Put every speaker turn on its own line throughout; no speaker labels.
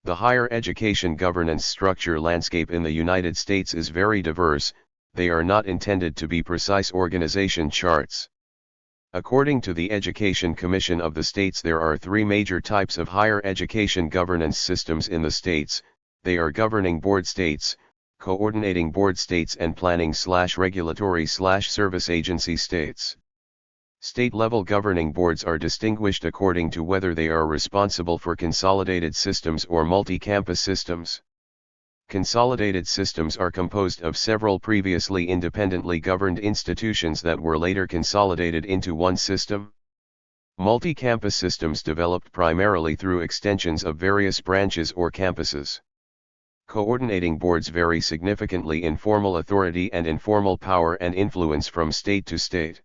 The higher education governance structure landscape in the United States is very diverse. They are not intended to be precise organization charts. According to the Education Commission of the states, there are three major types of higher education governance systems in the states. They are governing board states, coordinating board states, and planning/regulatory/service agency states. State-level governing boards are distinguished according to whether they are responsible for consolidated systems or multi-campus systems. Consolidated systems are composed of several previously independently governed institutions that were later consolidated into one system. Multi-campus systems developed primarily through extensions of various branches or campuses. Coordinating boards vary significantly in formal authority and informal power and influence from state to state.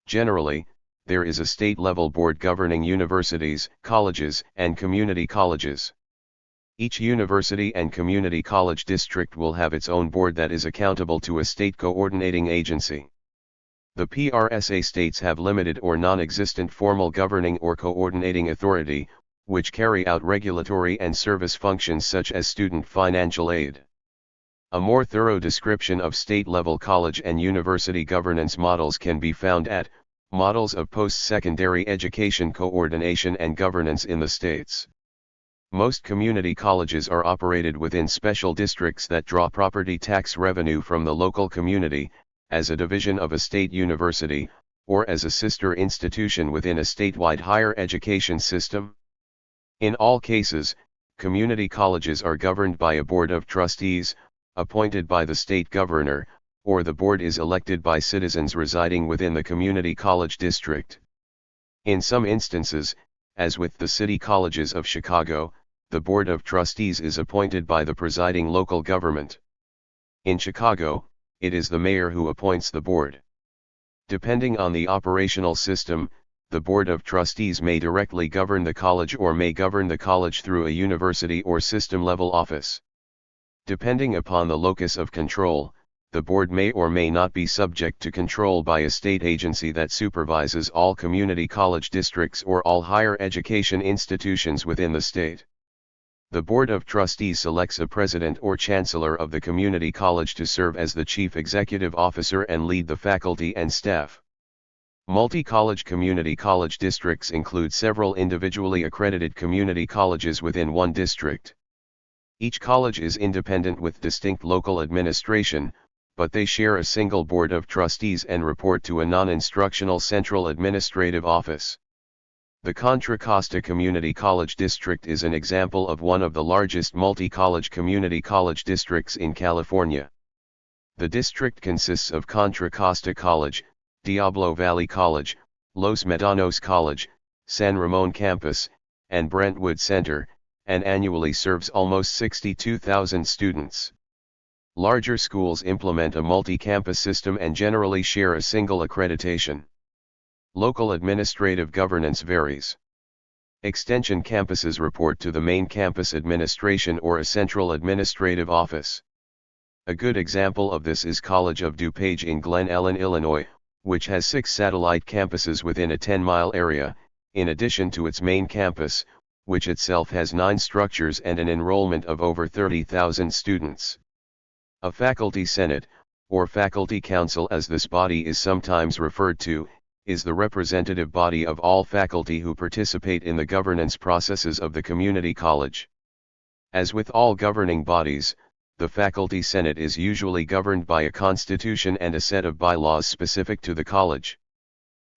Generally, there is a state-level board governing universities, colleges, and community colleges. Each university and community college district will have its own board that is accountable to a state coordinating agency. The PRSA states have limited or non-existent formal governing or coordinating authority, which carry out regulatory and service functions such as student financial aid. A more thorough description of state-level college and university governance models can be found at Models of Post-Secondary Education Coordination and Governance in the States. Most community colleges are operated within special districts that draw property tax revenue from the local community, as a division of a state university, or as a sister institution within a statewide higher education system. In all cases, community colleges are governed by a board of trustees, appointed by the state governor, or the board is elected by citizens residing within the community college district. In some instances, as with the City Colleges of Chicago, the Board of Trustees is appointed by the presiding local government. In Chicago, it is the mayor who appoints the board. Depending on the operational system, the Board of Trustees may directly govern the college or may govern the college through a university or system-level office. Depending upon the locus of control, the board may or may not be subject to control by a state agency that supervises all community college districts or all higher education institutions within the state. The Board of Trustees selects a president or chancellor of the community college to serve as the chief executive officer and lead the faculty and staff. Multi-college community college districts include several individually accredited community colleges within one district. Each college is independent with distinct local administration, but they share a single board of trustees and report to a non-instructional central administrative office. The Contra Costa Community College District is an example of one of the largest multi-college community college districts in California. The district consists of Contra Costa College, Diablo Valley College, Los Medanos College, San Ramon Campus, and Brentwood Center, and annually serves almost 62,000 students. Larger schools implement a multi-campus system and generally share a single accreditation. Local administrative governance varies. Extension campuses report to the main campus administration or a central administrative office. A good example of this is College of DuPage in Glen Ellen, Illinois, which has 6 satellite campuses within a 10-mile area, in addition to its main campus, which itself has 9 structures and an enrollment of over 30,000 students. A faculty senate, or faculty council as this body is sometimes referred to, is the representative body of all faculty who participate in the governance processes of the community college. As with all governing bodies, the faculty senate is usually governed by a constitution and a set of bylaws specific to the college.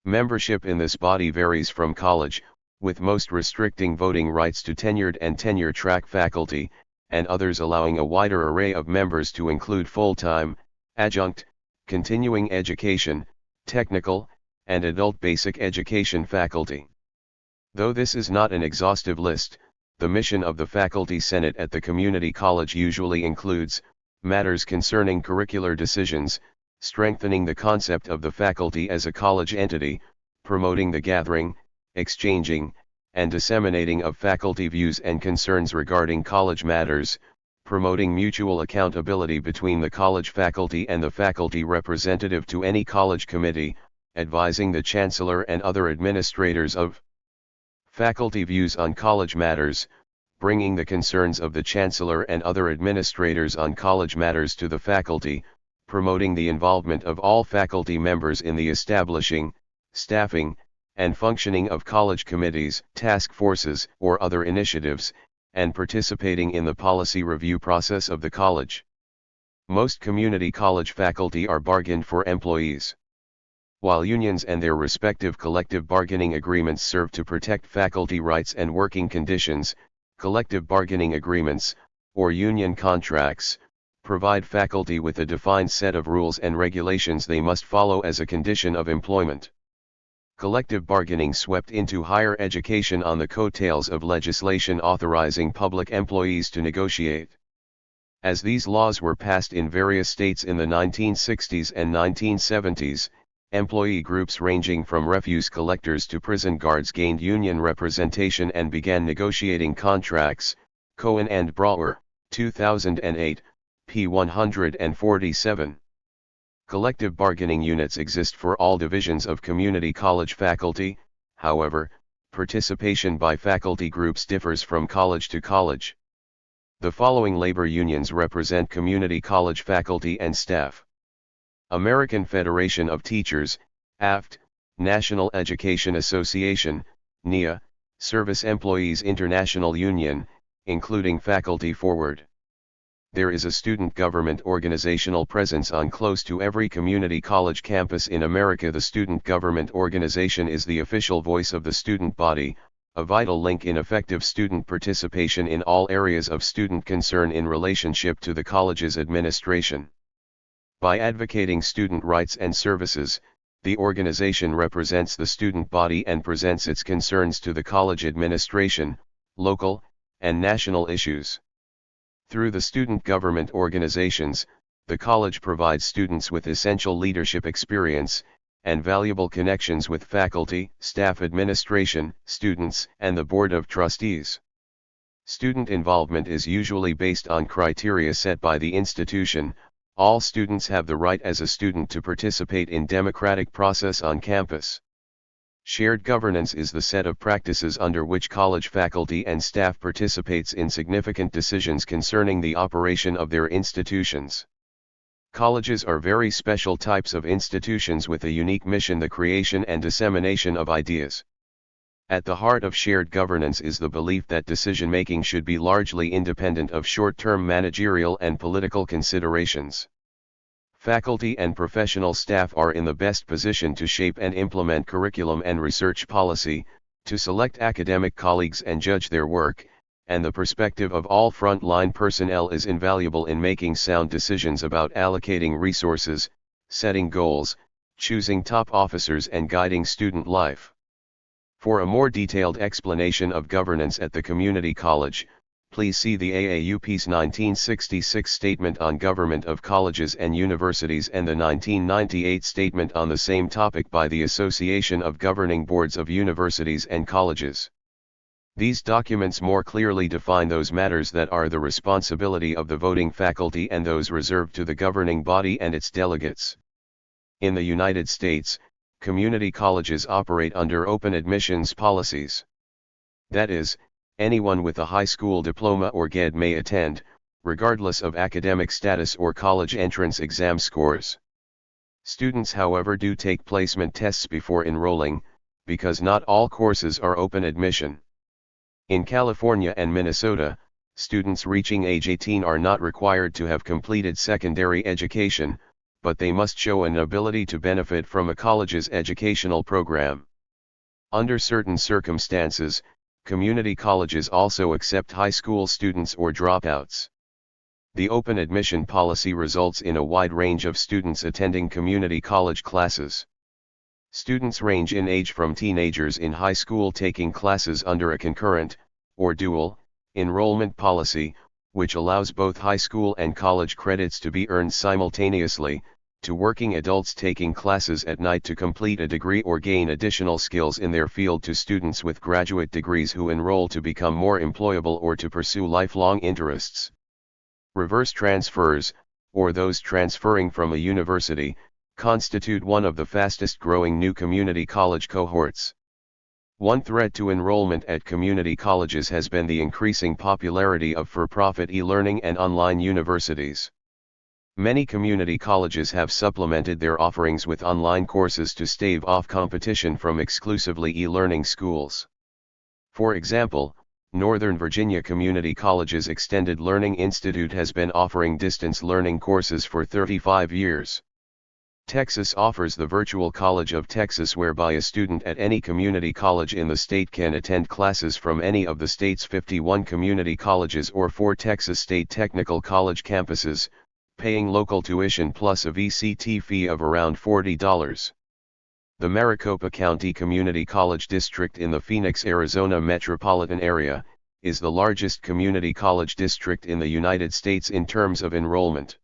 Membership in this body varies from college, with most restricting voting rights to tenured and tenure-track faculty, and others allowing a wider array of members to include full-time, adjunct, continuing education, technical, and adult basic education faculty. Though this is not an exhaustive list, the mission of the Faculty Senate at the community college usually includes matters concerning curricular decisions, strengthening the concept of the faculty as a college entity, promoting the gathering, exchanging, and disseminating of faculty views and concerns regarding college matters, promoting mutual accountability between the college faculty and the faculty representative to any college committee, advising the chancellor and other administrators of faculty views on college matters, bringing the concerns of the chancellor and other administrators on college matters to the faculty, promoting the involvement of all faculty members in the establishing, staffing, and functioning of college committees, task forces, or other initiatives, and participating in the policy review process of the college. Most community college faculty are bargained for employees. While unions and their respective collective bargaining agreements serve to protect faculty rights and working conditions, collective bargaining agreements, or union contracts, provide faculty with a defined set of rules and regulations they must follow as a condition of employment. Collective bargaining swept into higher education on the coattails of legislation authorizing public employees to negotiate. As these laws were passed in various states in the 1960s and 1970s, employee groups ranging from refuse collectors to prison guards gained union representation and began negotiating contracts. Cohen and Brouwer, 2008, p. 147. Collective bargaining units exist for all divisions of community college faculty, however, participation by faculty groups differs from college to college. The following labor unions represent community college faculty and staff: American Federation of Teachers, AFT, National Education Association, NEA, Service Employees International Union, including Faculty Forward. There is a student government organizational presence on close to every community college campus in America. The student government organization is the official voice of the student body, a vital link in effective student participation in all areas of student concern in relationship to the college's administration. By advocating student rights and services, the organization represents the student body and presents its concerns to the college administration, local, and national issues. Through the student government organizations, the college provides students with essential leadership experience, and valuable connections with faculty, staff administration, students, and the board of trustees. Student involvement is usually based on criteria set by the institution. All students have the right as a student to participate in democratic process on campus. Shared governance is the set of practices under which college faculty and staff participates in significant decisions concerning the operation of their institutions. Colleges are very special types of institutions with a unique mission: the creation and dissemination of ideas. At the heart of shared governance is the belief that decision-making should be largely independent of short-term managerial and political considerations. Faculty and professional staff are in the best position to shape and implement curriculum and research policy, to select academic colleagues and judge their work, and the perspective of all front-line personnel is invaluable in making sound decisions about allocating resources, setting goals, choosing top officers, and guiding student life. For a more detailed explanation of governance at the community college, please see the AAUP's 1966 Statement on Government of Colleges and Universities and the 1998 Statement on the same topic by the Association of Governing Boards of Universities and Colleges. These documents more clearly define those matters that are the responsibility of the voting faculty and those reserved to the governing body and its delegates. In the United States, community colleges operate under open admissions policies. That is, anyone with a high school diploma or GED may attend, regardless of academic status or college entrance exam scores. Students, however, do take placement tests before enrolling, because not all courses are open admission. In California and Minnesota, students reaching age 18 are not required to have completed secondary education, but they must show an ability to benefit from a college's educational program. Under certain circumstances, community colleges also accept high school students or dropouts. The open admission policy results in a wide range of students attending community college classes. Students range in age from teenagers in high school taking classes under a concurrent, or dual, enrollment policy, which allows both high school and college credits to be earned simultaneously, to working adults taking classes at night to complete a degree or gain additional skills in their field, to students with graduate degrees who enroll to become more employable or to pursue lifelong interests. Reverse transfers, or those transferring from a university, constitute one of the fastest growing new community college cohorts. One threat to enrollment at community colleges has been the increasing popularity of for-profit e-learning and online universities. Many community colleges have supplemented their offerings with online courses to stave off competition from exclusively e-learning schools. For example, Northern Virginia Community College's Extended Learning Institute has been offering distance learning courses for 35 years. Texas offers the Virtual College of Texas, whereby a student at any community college in the state can attend classes from any of the state's 51 community colleges or 4 Texas State Technical College campuses, paying local tuition plus a VCT fee of around $40. The Maricopa County Community College District in the Phoenix, Arizona metropolitan area, is the largest community college district in the United States in terms of enrollment.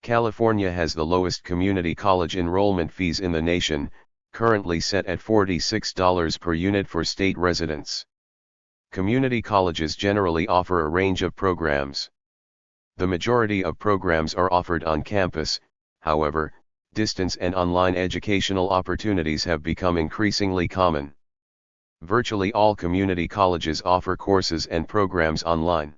California has the lowest community college enrollment fees in the nation, currently set at $46 per unit for state residents. Community colleges generally offer a range of programs. The majority of programs are offered on campus, however, distance and online educational opportunities have become increasingly common. Virtually all community colleges offer courses and programs online.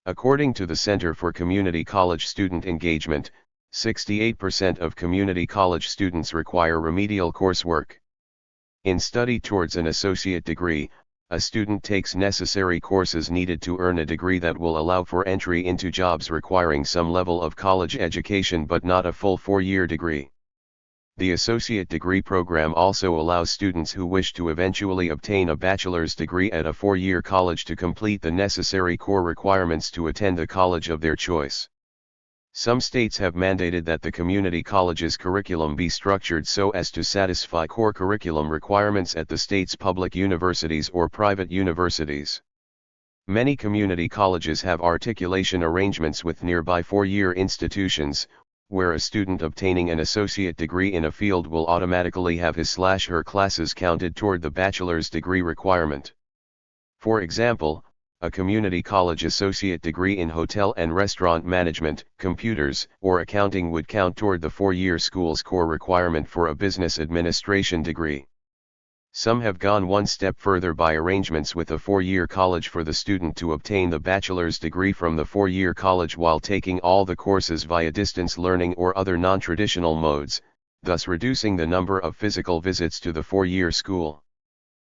According to the Center for Community College Student Engagement, 68% of community college students require remedial coursework. In study towards an associate degree, a student takes necessary courses needed to earn a degree that will allow for entry into jobs requiring some level of college education but not a full 4-year degree. The associate degree program also allows students who wish to eventually obtain a bachelor's degree at a 4-year college to complete the necessary core requirements to attend the college of their choice. Some states have mandated that the community college's curriculum be structured so as to satisfy core curriculum requirements at the state's public universities or private universities. Many community colleges have articulation arrangements with nearby 4-year institutions, where a student obtaining an associate degree in a field will automatically have his/her classes counted toward the bachelor's degree requirement. For example, a community college associate degree in hotel and restaurant management, computers, or accounting would count toward the 4-year school's core requirement for a business administration degree. Some have gone one step further by arrangements with a 4-year college for the student to obtain the bachelor's degree from the 4-year college while taking all the courses via distance learning or other non-traditional modes, thus reducing the number of physical visits to the 4-year school.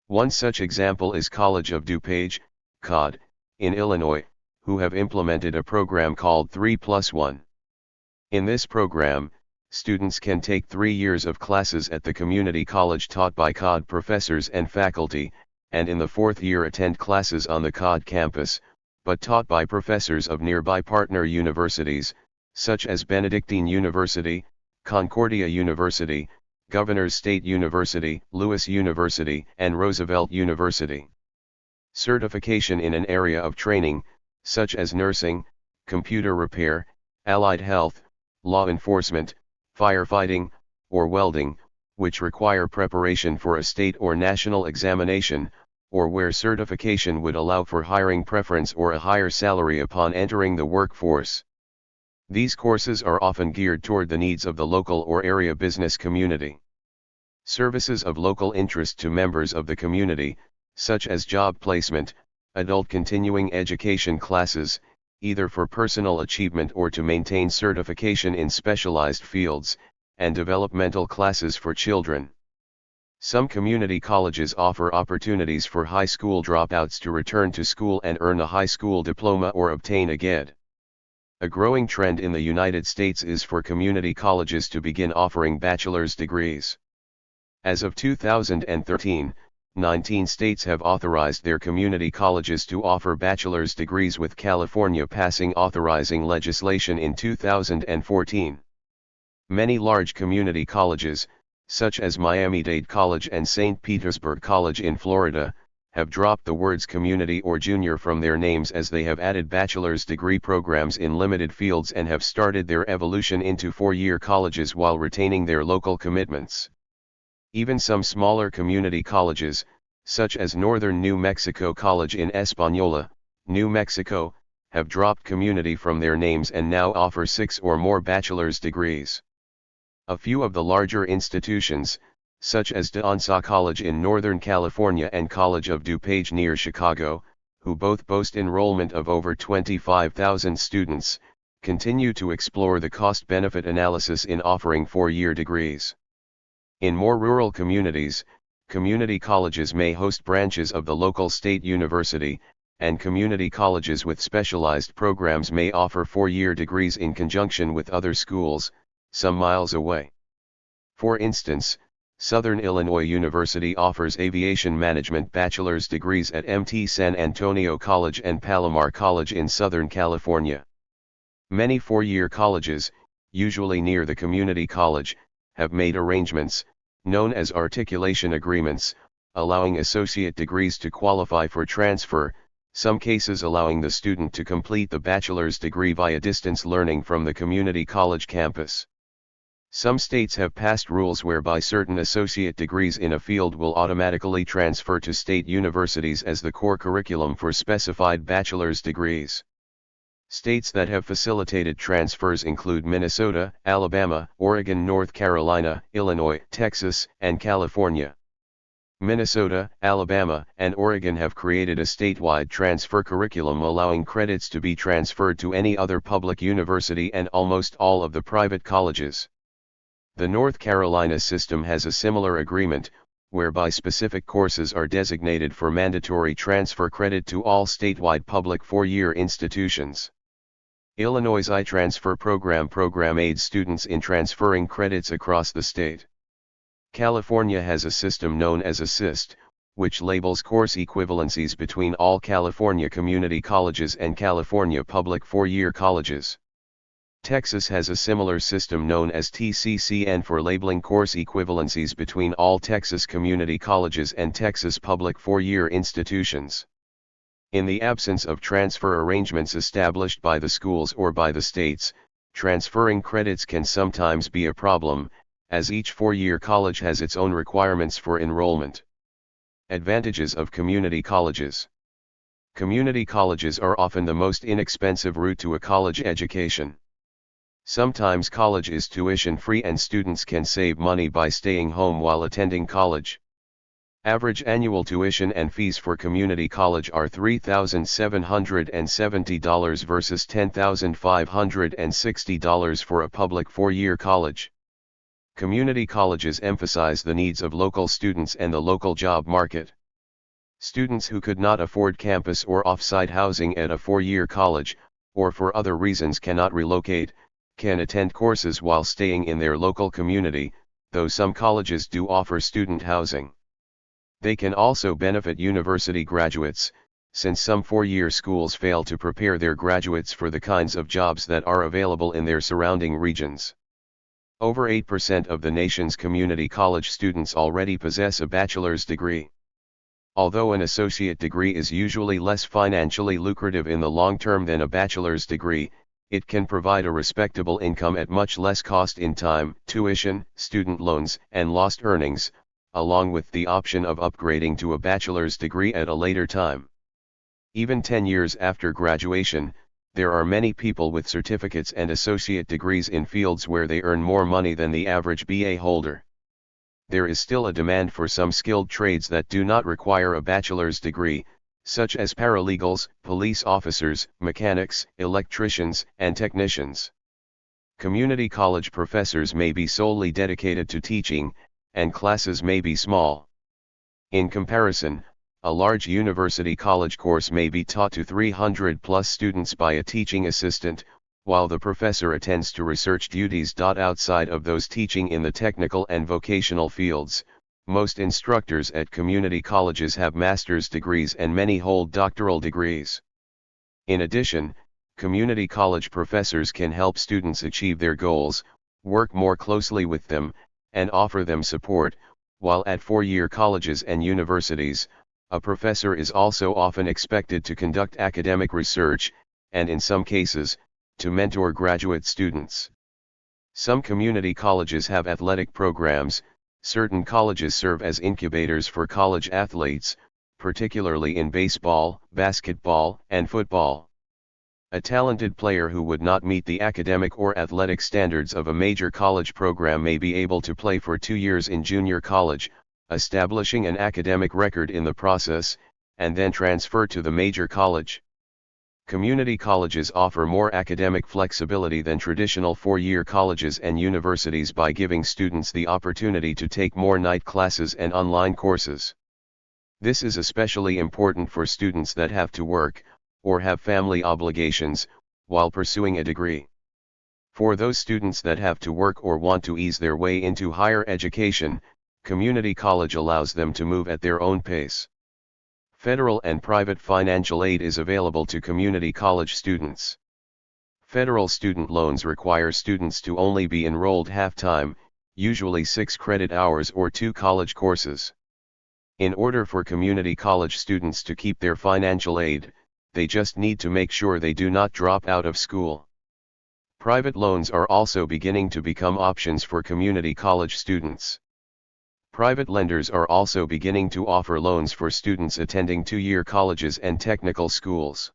One such example is College of DuPage, COD, in Illinois, who have implemented a program called 3+1. In this program, students can take 3 years of classes at the community college taught by COD professors and faculty, and in the 4th year attend classes on the COD campus, but taught by professors of nearby partner universities, such as Benedictine University, Concordia University, Governors State University, Lewis University, and Roosevelt University. Certification in an area of training, such as nursing, computer repair, allied health, law enforcement, firefighting, or welding, which require preparation for a state or national examination, or where certification would allow for hiring preference or a higher salary upon entering the workforce. These courses are often geared toward the needs of the local or area business community. Services of local interest to members of the community, such as job placement, adult continuing education classes, either for personal achievement or to maintain certification in specialized fields, and developmental classes for children. Some community colleges offer opportunities for high school dropouts to return to school and earn a high school diploma or obtain a GED. A growing trend in the United States is for community colleges to begin offering bachelor's degrees. As of 2013, 19 states have authorized their community colleges to offer bachelor's degrees, with California passing authorizing legislation in 2014. Many large community colleges, such as Miami-Dade College and St. Petersburg College in Florida, have dropped the words community or junior from their names as they have added bachelor's degree programs in limited fields and have started their evolution into 4-year colleges while retaining their local commitments. Even some smaller community colleges, such as Northern New Mexico College in Española, New Mexico, have dropped community from their names and now offer 6 or more bachelor's degrees. A few of the larger institutions, such as D'Ansah College in Northern California and College of DuPage near Chicago, who both boast enrollment of over 25,000 students, continue to explore the cost-benefit analysis in offering 4-year degrees. In more rural communities, community colleges may host branches of the local state university, and community colleges with specialized programs may offer 4-year degrees in conjunction with other schools, some miles away. For instance, Southern Illinois University offers aviation management bachelor's degrees at MT San Antonio College and Palomar College in Southern California. Many 4-year colleges, usually near the community college, have made arrangements, known as articulation agreements, allowing associate degrees to qualify for transfer, some cases allowing the student to complete the bachelor's degree via distance learning from the community college campus. Some states have passed rules whereby certain associate degrees in a field will automatically transfer to state universities as the core curriculum for specified bachelor's degrees. States that have facilitated transfers include Minnesota, Alabama, Oregon, North Carolina, Illinois, Texas, and California. Minnesota, Alabama, and Oregon have created a statewide transfer curriculum allowing credits to be transferred to any other public university and almost all of the private colleges. The North Carolina system has a similar agreement, whereby specific courses are designated for mandatory transfer credit to all statewide public 4-year institutions. Illinois' iTransfer program aids students in transferring credits across the state. California has a system known as ASSIST, which labels course equivalencies between all California community colleges and California public 4-year colleges. Texas has a similar system known as TCCN for labeling course equivalencies between all Texas community colleges and Texas public 4-year institutions. In the absence of transfer arrangements established by the schools or by the states, transferring credits can sometimes be a problem, as each 4-year college has its own requirements for enrollment. Advantages of community colleges. Community colleges are often the most inexpensive route to a college education. Sometimes college is tuition-free and students can save money by staying home while attending college. Average annual tuition and fees for community college are $3,770 versus $10,560 for a public 4-year college. Community colleges emphasize the needs of local students and the local job market. Students who could not afford campus or off-site housing at a 4-year college, or for other reasons cannot relocate, can attend courses while staying in their local community, though some colleges do offer student housing. They can also benefit university graduates, since some 4-year schools fail to prepare their graduates for the kinds of jobs that are available in their surrounding regions. Over 8% of the nation's community college students already possess a bachelor's degree. Although an associate degree is usually less financially lucrative in the long term than a bachelor's degree, it can provide a respectable income at much less cost in time, tuition, student loans, and lost earnings, along with the option of upgrading to a bachelor's degree at a later time. Even 10 years after graduation, there are many people with certificates and associate degrees in fields where they earn more money than the average BA holder. There is still a demand for some skilled trades that do not require a bachelor's degree, such as paralegals, police officers, mechanics, electricians, and technicians. Community college professors may be solely dedicated to teaching, and classes may be small. In comparison, a large university college course may be taught to 300+ students by a teaching assistant, while the professor attends to research duties. Outside of those teaching in the technical and vocational fields, most instructors at community colleges have master's degrees and many hold doctoral degrees. In addition, community college professors can help students achieve their goals, work more closely with them, and offer them support, while at 4-year colleges and universities, a professor is also often expected to conduct academic research, and in some cases, to mentor graduate students. Some community colleges have athletic programs. Certain colleges serve as incubators for college athletes, particularly in baseball, basketball, and football. A talented player who would not meet the academic or athletic standards of a major college program may be able to play for 2 years in junior college, establishing an academic record in the process, and then transfer to the major college. Community colleges offer more academic flexibility than traditional 4-year colleges and universities by giving students the opportunity to take more night classes and online courses. This is especially important for students that have to work, or have family obligations, while pursuing a degree. For those students that have to work or want to ease their way into higher education, community college allows them to move at their own pace. Federal and private financial aid is available to community college students. Federal student loans require students to only be enrolled half-time, usually 6 credit hours or 2 college courses. In order for community college students to keep their financial aid, they just need to make sure they do not drop out of school. Private loans are also beginning to become options for community college students. Private lenders are also beginning to offer loans for students attending 2-year colleges and technical schools.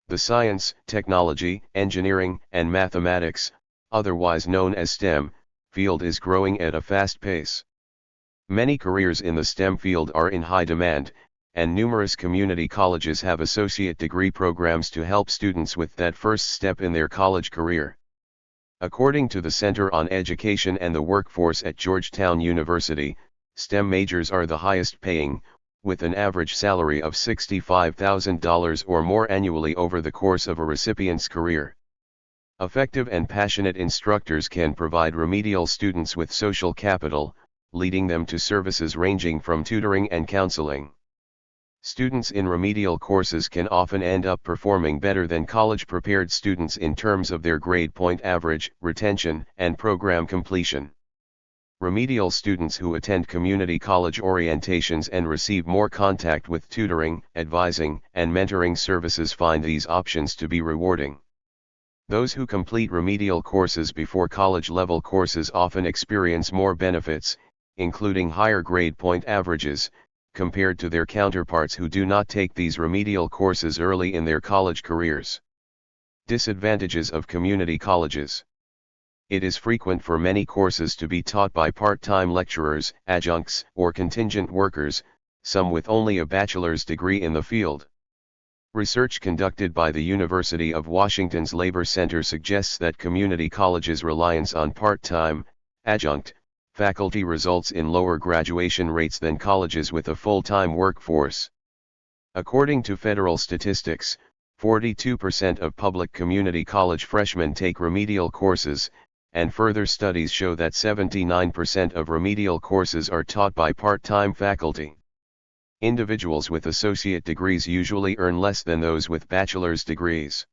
The science, technology, engineering, and mathematics, otherwise known as STEM, field is growing at a fast pace. Many careers in the STEM field are in high demand, and numerous community colleges have associate degree programs to help students with that first step in their college career. According to the Center on Education and the Workforce at Georgetown University, STEM majors are the highest paying, with an average salary of $65,000 or more annually over the course of a recipient's career. Effective and passionate instructors can provide remedial students with social capital, leading them to services ranging from tutoring and counseling. Students in remedial courses can often end up performing better than college-prepared students in terms of their grade point average, retention, and program completion. Remedial students who attend community college orientations and receive more contact with tutoring, advising, and mentoring services find these options to be rewarding. Those who complete remedial courses before college-level courses often experience more benefits, including higher grade point averages, compared to their counterparts who do not take these remedial courses early in their college careers. Disadvantages of community colleges. It is frequent for many courses to be taught by part-time lecturers, adjuncts, or contingent workers, some with only a bachelor's degree in the field. Research conducted by the University of Washington's Labor Center suggests that community colleges' reliance on part-time, adjunct, faculty results in lower graduation rates than colleges with a full-time workforce. According to federal statistics, 42% of public community college freshmen take remedial courses, and further studies show that 79% of remedial courses are taught by part-time faculty. Individuals with associate degrees usually earn less than those with bachelor's degrees.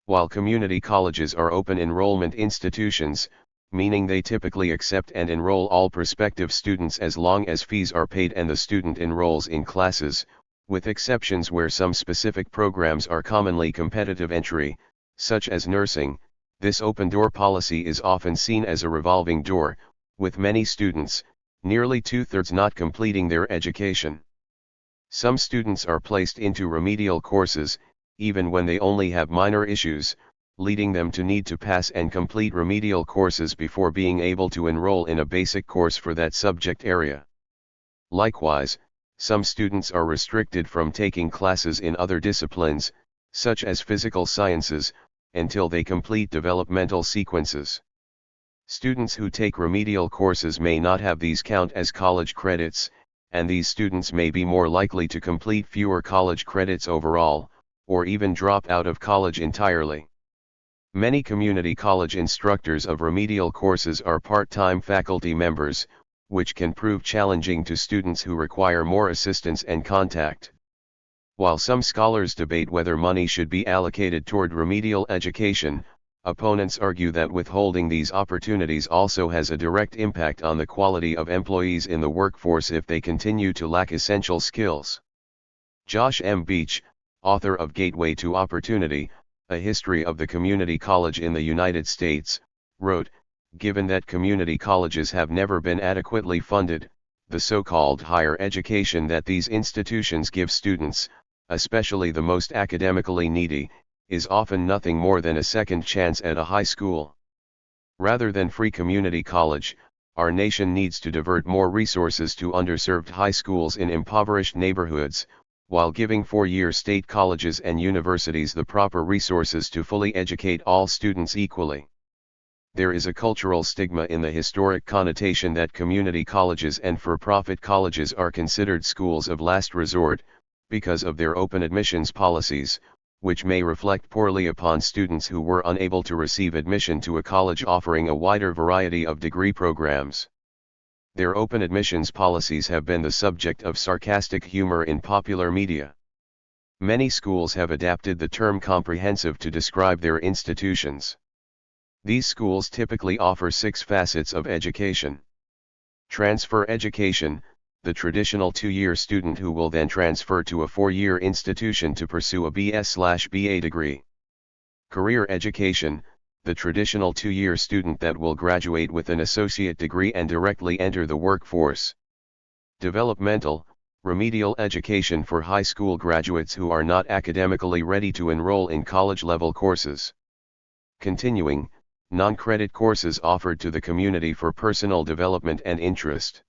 While community colleges are open enrollment institutions, meaning they typically accept and enroll all prospective students as long as fees are paid and the student enrolls in classes, with exceptions where some specific programs are commonly competitive entry, such as nursing. This open-door policy is often seen as a revolving door, with many students, nearly 2/3, not completing their education. Some students are placed into remedial courses, even when they only have minor issues, leading them to need to pass and complete remedial courses before being able to enroll in a basic course for that subject area. Likewise, some students are restricted from taking classes in other disciplines, such as physical sciences, until they complete developmental sequences. Students who take remedial courses may not have these count as college credits, and these students may be more likely to complete fewer college credits overall, or even drop out of college entirely. Many community college instructors of remedial courses are part-time faculty members, which can prove challenging to students who require more assistance and contact. While some scholars debate whether money should be allocated toward remedial education, opponents argue that withholding these opportunities also has a direct impact on the quality of employees in the workforce if they continue to lack essential skills. Josh M. Beach, author of Gateway to Opportunity, A History of the Community College in the United States, wrote, "Given that community colleges have never been adequately funded, the so-called higher education that these institutions give students, especially the most academically needy, is often nothing more than a second chance at a high school. Rather than free community college, our nation needs to divert more resources to underserved high schools in impoverished neighborhoods, while giving four-year state colleges and universities the proper resources to fully educate all students equally. There is a cultural stigma in the historic connotation that community colleges and for-profit colleges are considered schools of last resort, because of their open admissions policies, which may reflect poorly upon students who were unable to receive admission to a college offering a wider variety of degree programs. Their open admissions policies have been the subject of sarcastic humor in popular media. Many schools have adapted the term comprehensive to describe their institutions. These schools typically offer 6 facets of education. Transfer education, the traditional 2-year student who will then transfer to a 4-year institution to pursue a BS/BA degree. Career education, the traditional 2-year student that will graduate with an associate degree and directly enter the workforce. Developmental, remedial education for high school graduates who are not academically ready to enroll in college-level courses. Continuing, non-credit courses offered to the community for personal development and interest.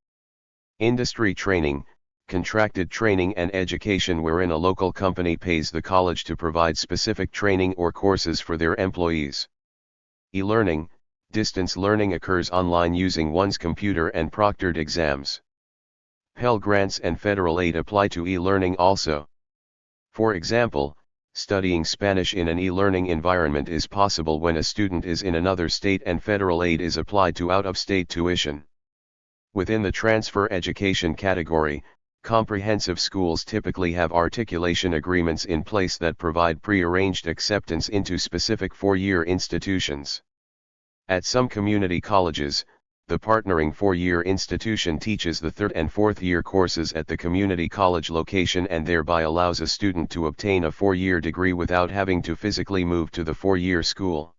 Industry training, contracted training and education wherein a local company pays the college to provide specific training or courses for their employees. E-learning, distance learning occurs online using one's computer and proctored exams. Pell Grants and federal aid apply to e-learning also. For example, studying Spanish in an e-learning environment is possible when a student is in another state and federal aid is applied to out-of-state tuition. Within the transfer education category, comprehensive schools typically have articulation agreements in place that provide pre-arranged acceptance into specific 4-year institutions. At some community colleges, the partnering 4-year institution teaches the 3rd and 4th year courses at the community college location and thereby allows a student to obtain a 4-year degree without having to physically move to the 4-year school.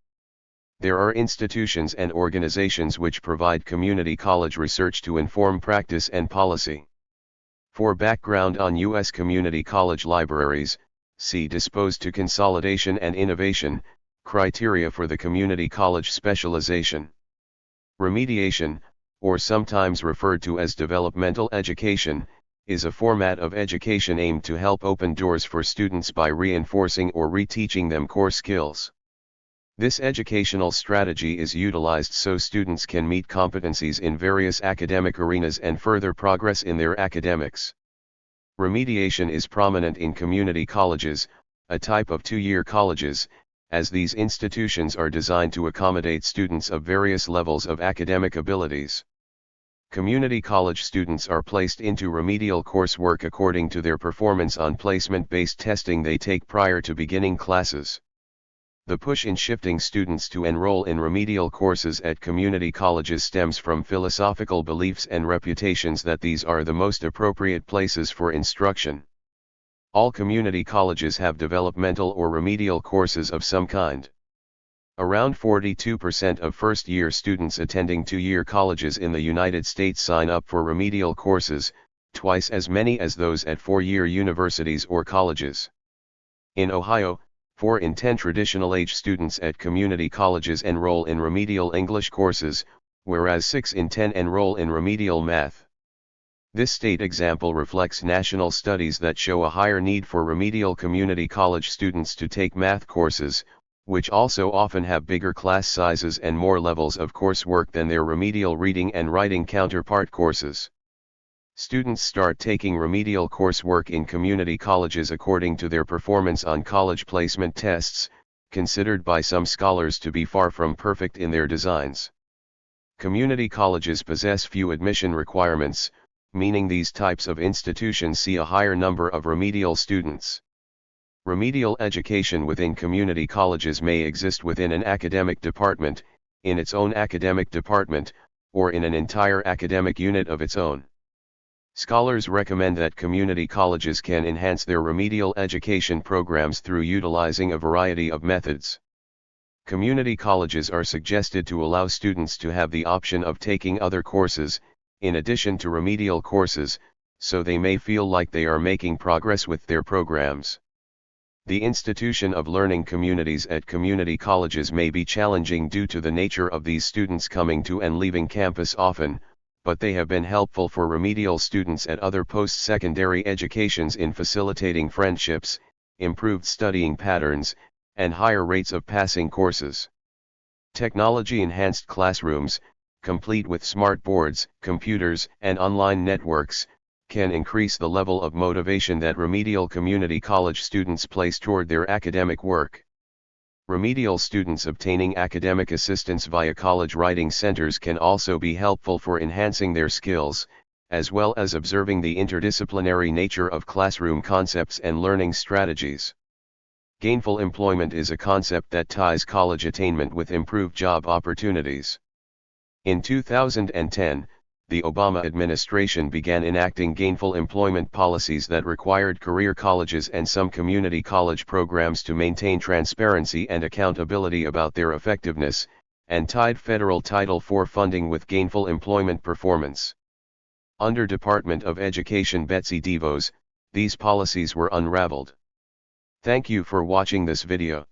There are institutions and organizations which provide community college research to inform practice and policy. For background on U.S. community college libraries, see Disposed to Consolidation and Innovation, Criteria for the Community College Specialization. Remediation, or sometimes referred to as developmental education, is a format of education aimed to help open doors for students by reinforcing or reteaching them core skills. This educational strategy is utilized so students can meet competencies in various academic arenas and further progress in their academics. Remediation is prominent in community colleges, a type of 2-year colleges, as these institutions are designed to accommodate students of various levels of academic abilities. Community college students are placed into remedial coursework according to their performance on placement-based testing they take prior to beginning classes. The push in shifting students to enroll in remedial courses at community colleges stems from philosophical beliefs and reputations that these are the most appropriate places for instruction. All community colleges have developmental or remedial courses of some kind. Around 42% of first-year students attending 2-year colleges in the United States sign up for remedial courses, twice as many as those at 4-year universities or colleges. In Ohio, 4 in 10 traditional-age students at community colleges enroll in remedial English courses, whereas 6 in 10 enroll in remedial math. This state example reflects national studies that show a higher need for remedial community college students to take math courses, which also often have bigger class sizes and more levels of coursework than their remedial reading and writing counterpart courses. Students start taking remedial coursework in community colleges according to their performance on college placement tests, considered by some scholars to be far from perfect in their designs. Community colleges possess few admission requirements, meaning these types of institutions see a higher number of remedial students. Remedial education within community colleges may exist within an academic department, in its own academic department, or in an entire academic unit of its own. Scholars recommend that community colleges can enhance their remedial education programs through utilizing a variety of methods. Community colleges are suggested to allow students to have the option of taking other courses, in addition to remedial courses, so they may feel like they are making progress with their programs. The institution of learning communities at community colleges may be challenging due to the nature of these students coming to and leaving campus often, but they have been helpful for remedial students at other post-secondary educations in facilitating friendships, improved studying patterns, and higher rates of passing courses. Technology-enhanced classrooms, complete with smart boards, computers, and online networks, can increase the level of motivation that remedial community college students place toward their academic work. Remedial students obtaining academic assistance via college writing centers can also be helpful for enhancing their skills, as well as observing the interdisciplinary nature of classroom concepts and learning strategies. Gainful employment is a concept that ties college attainment with improved job opportunities. In 2010, the Obama administration began enacting gainful employment policies that required career colleges and some community college programs to maintain transparency and accountability about their effectiveness, and tied federal Title IV funding with gainful employment performance. Under Department of Education Betsy DeVos, these policies were unraveled. Thank you for watching this video.